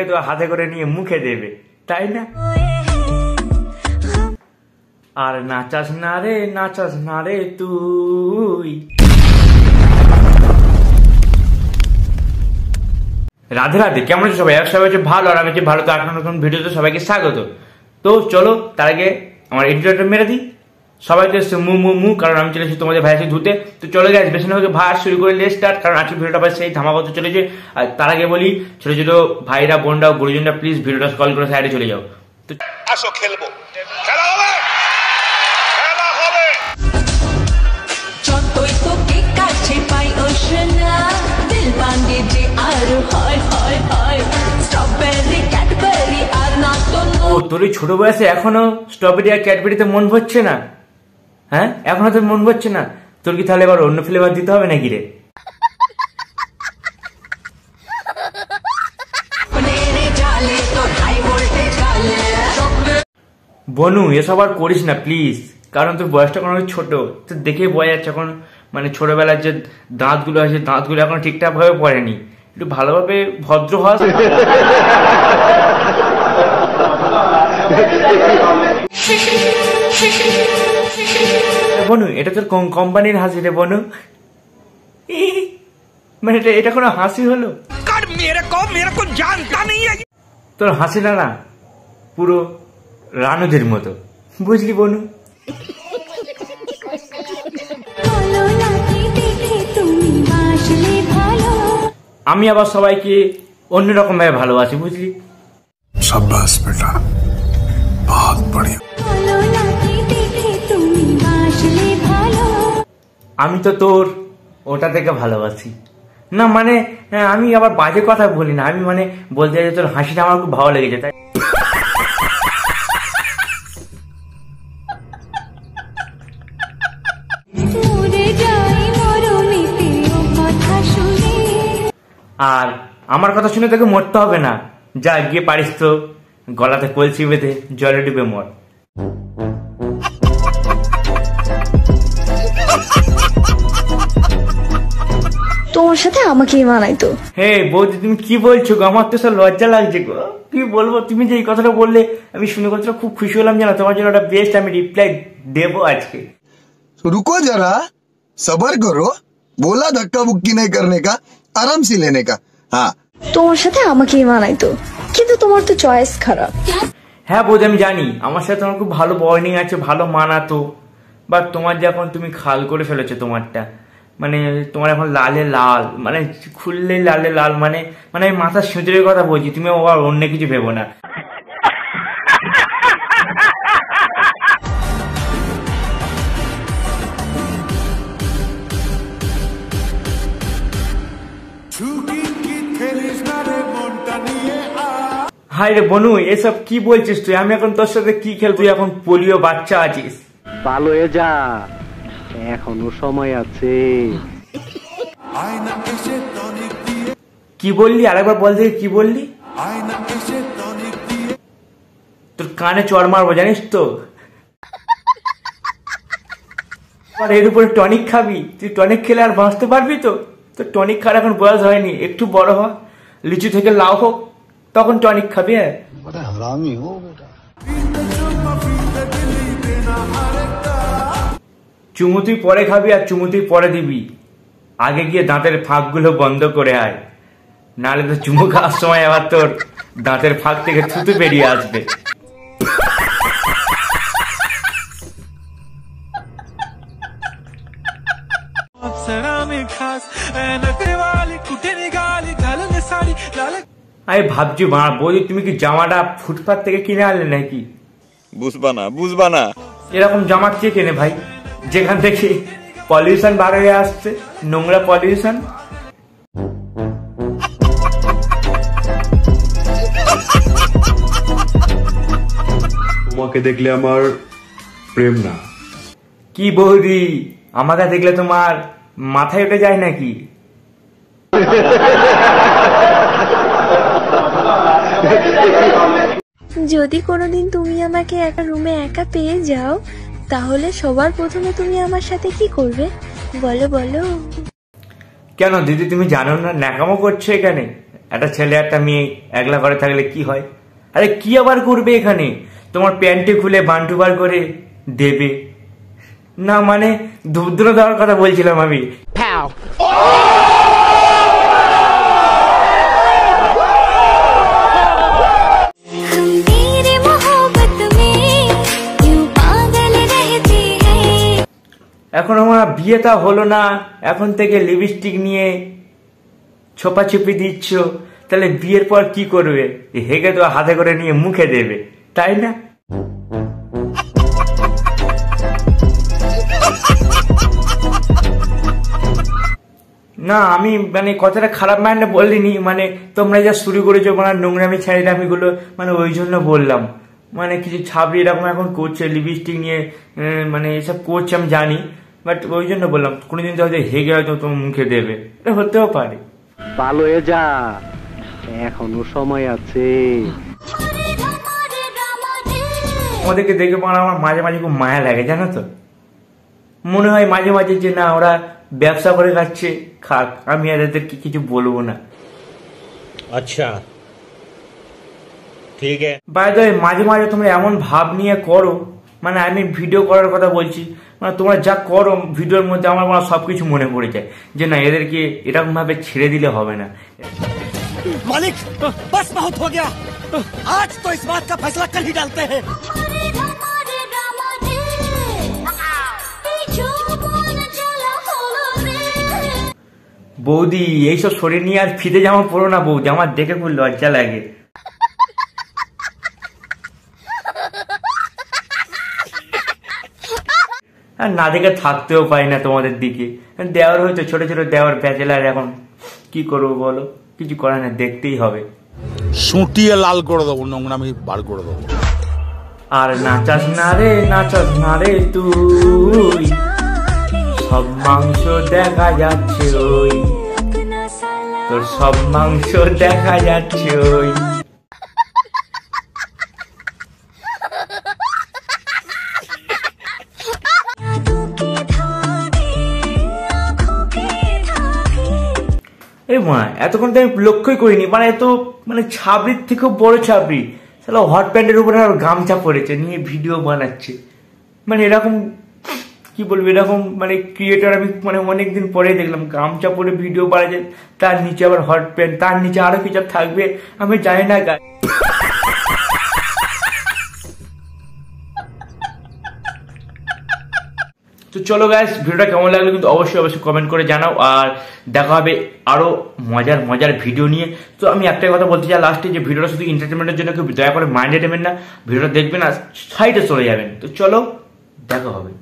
হয়তো হাতে করে নিয়ে মুখে দেবে, তাই না? আর নাচাস না রে তুই। রাধে রাধে, কেমন আছো সবাই? সবাই হচ্ছে ভালো, আর আমি হচ্ছে ভালো। তো এখন নতুন ভিডিওতে সবাইকে স্বাগত। তো চলো তার আগে আমার এডিটরটা মেরে দিই। সবাই তো এসছে মু, কারণ আমি চলে এসেছি তোমাদের ভাই আছে ধুতে। তো চলে গেছে বেশি না হয়ে ভাত শুরু করে লেট স্টার্ট, কারণ আজকে ভিডিওটা পাই সেই ধামাকা হতে চলেছে। আর তার আগে বলি, ছোট ছোট ভাইরা বোনরা গুরুজনরা প্লিজ ভিডিওটা স্ক্রল করে সাইডে চলে যাও। তো আসো খেলবো, খেলা হবে, খেলা হবে। যতই তোকে কাছে পাই ওশনা দিল ভাঙে যে আর হয় হয় হয় স্ট্রবেরি ক্যাডবেরি আর না তো ও তোর এই ছোট বয়সে এখনো স্ট্রবেরি আর ক্যাডবেরিতে মন ভরছে না? হ্যাঁ, এখনো তোর মন ভরছে না? তোর কি তাহলে এবার অন্য ফ্লেভার দিতে হবে নাকি রে? বনু এসব আর করিস না প্লিজ, কারণ তোর বয়সটা কোনো ছোট। তো দেখেই বোঝা যাচ্ছে এখন, মানে ছোটবেলার যে দাঁতগুলো আছে দাঁতগুলো এখন ঠিকঠাক ভাবে পড়েনি। একটু ভালোভাবে ভদ্র হস। বনু এটা তোর কোম্পানির হাসি রে বনু, মানে এটা কোনো হাসি হলো? তোর হাসিটা না পুরো রানুদের মতো, বুঝলি বনু? আমি আবার সবাইকে অন্যরকম ভাবে ভালোবাসি, বুঝলি? शाबाश बेटा, बहुत बढ़िया। আমি তো তোর ওটা থেকে ভালোবাসি না, মানে আমি আবার বাজে কথা বলি না, আমি মানে বলতে চাই তোর হাসিটা আমার খুব ভালো লেগেছে, তাই। আর আমার কথা শুনে তোকে মরতে হবে না, যা গিয়ে পারিস তো গলাতে কলসি বেঁধে জলে ডুবে মর। তোমার সাথে আমাকেই মানাইতো। হে বৌদি, তুমি কি বলছো গো? আমার তো সব লজ্জা লাগছে গো, কি বলবো। তুমি যে এই কথাটা বললে আমি শুনে কথাটা খুব খুশি হলাম, জানো? তোমার জন্য একটা বেস্ট আমি রিপ্লাই দেবো আজকে। रुको जरा, सबर करो, बोला धक्का बुक्की नहीं करने का, आराम से लेने का। हाँ, তোমার সাথে আমাকেই মানাইতো, কিন্তু তোমার তো চয়েস খারাপ। হ্যাঁ বৌদি, আমি জানি আমার সাথে তোমার খুব ভালো বর্নিং আছে, ভালো মানাতো, বাট তোমার যে এখন তুমি খাল করে ফেলেছো তোমারটা, মানে তোমার এখন লালে লাল, মানে খুললেই লালে লাল, মানে মানে আমি মাথার সুন্দরের কথা বলছি, তুমি আবার অন্য কিছু ভেবো না। হাই রে বনু, এসব কি বলছিস তুই? আমি এখন তোর সাথে কি খেল? তুই এখন পোলিও বাচ্চা আছিস। ভালো হয়ে যা, এখনো সময় আছে। কি বললি? আরেকবার বল দেখি, কি বললি? তোর কানে চড় মারবো জানিস তো। আর এর উপরে টনিক খাবি? তুই টনিক খেলে আর বাঁচতে পারবি তো? তোর টনিক খাওয়ার এখন বয়স হয়নি, একটু বড় হ, লিচু থেকে লাউ হোক, তখন টনিক খাবি। হ্যাঁ, চুমু তুই পরে খাবি আর চুমু তুই পরে দিবি, আগে গিয়ে দাঁতের ফাঁকগুলো বন্ধ করে আয়, নাহলে তো চুমু খাওয়ার সময় আবার তোর দাঁতের ফাঁক থেকে থুতু বেরিয়ে আসবে। আমি ভাবছি বৌদি, তুমি কি জামাটা ফুটপাত থেকে কিনে আনলে নাকি? বুঝবা না। এরকম জামা কে কেনে ভাই, যেখান থেকে পলিউশন বার হয়ে আসছে, নোংরা পলিউশন। তোমাকে দেখলে আমার প্রেম না। কি বৌদি, আমাকে দেখলে তোমার মাথায় উঠে যায় নাকি? যদি কোনোদিন তুমি আমাকে একটা রুমে একা পেয়ে যাও, তাহলে সবার প্রথমে তুমি আমার সাথে কি করবে বলো বলো? কেন দিদি তুমি জানো না ন্যাকামো করছো এখানে? একটা ছেলে একটা মেয়ে একলা ঘরে থাকলে কি হয়? আরে কি আবার করবে এখানে? তোমার প্যান্টে খুলে বান্টু বার করে দেবে না, মানে ধূপ ধুনো দেওয়ার কথা বলছিলাম আমি। এখন আমার বিয়েটা হলো না, এখন থেকে লিপস্টিক নিয়ে ছোপাছুপি দিচ্ছ, তাহলে বিয়ের পর কি করবে? হেগে তো হাতে করে নিয়ে মুখে দেবে, তাই না? না আমি মানে কথাটা খারাপ মাইন্ডে বলিনি, মানে তোমরা যা শুরু করেছো মানে নোংরামি ছেড়েরামিগুলো, মানে ওই জন্য বললাম। মানে কিছু ছাবড়ি এরকম এখন করছে লিপস্টিক নিয়ে, মানে এসব করছে আমি জানি, বাট ওই জন্য বললাম কোনোদিন তো হয়তো হেগে হয়তো তোমার মুখে দেবে, এটা হতেও পারে। ভালো হয়ে যা, এখনো সময় আছে। ওদেরকে দেখে পড়া আমার মাঝে মাঝে খুব মায়া লাগে, জানো তো। মনে হয় মাঝে মাঝে যে না ওরা ব্যবসা করে খাচ্ছে, খাক, আমি এদেরকে কিছু বলবো না। আচ্ছা ঠিক আছে। বাই দ্য ওয়ে, মাঝে মাঝে তোমরা এমন ভাব নিয়ে করো, মানে আমি ভিডিও করার কথা বলছি, মানে তোমরা যা করো ভিডিওর মধ্যে আমার মনে সবকিছু মনে পড়ে যায় যে না এদেরকে এরকম ভাবে ছেড়ে দিলে হবে না। मालिक बस बहुत हो गया, आज तो इस बात का फैसला कल ही डालते हैं। বৌদি এইসব শরীর নিয়ে আর ফিতে জামা পরো না বৌদি, আমার দেখে খুব লজ্জা লাগে। আর না দেখে থাকতেও পারি না তোমাদের দিকে। দেওয়ার হয়তো ছোট ছোট দেওয়ার ব্যাচেলার, এখন কি করবো বলো, কিছু করার না, দেখতেই হবে। সুটিয়ে লাল করে দেবো, নোংরামি বার করে দেবো। আর নাচাস না রে, নাচাস না রে তুই, সব মাংস দেখা যাচ্ছে ওই, তোর সব মাংস দেখা যাচ্ছে ওই। এই মা এতক্ষণ তো আমি লক্ষ্যই করিনি, মানে এত মানে ছাবড়ির থেকেও বড় ছাবড়ি, তাহলে হট প্যান্টের উপরে আর গামছা পরেছে, নিয়ে ভিডিও বানাচ্ছে। মানে এরকম কি বলবো, এরকম মানে ক্রিয়েটার আমি মানে অনেকদিন পরে দেখলাম, গামছা পরে ভিডিও বানাচ্ছে, তার নিচে আবার হট প্যান্ট, তার নিচে আরো কিছু থাকবে আমি জানি না। তো চলো গাইস, ভিডিওটা কেমন লাগলো কিন্তু অবশ্যই অবশ্যই কমেন্ট করে জানাও, আর দেখা হবে আরো মজার মজার ভিডিও নিয়ে। তো আমি একটাই কথা বলতে চাই লাস্টে, যে ভিডিওটা শুধু এন্টারটেনমেন্টের জন্য কেউ দয়া করে মাইন্ডে নেবেন না, ভিডিওটা দেখবেন আর সাইডে চলে যাবেন। তো চলো দেখা হবে।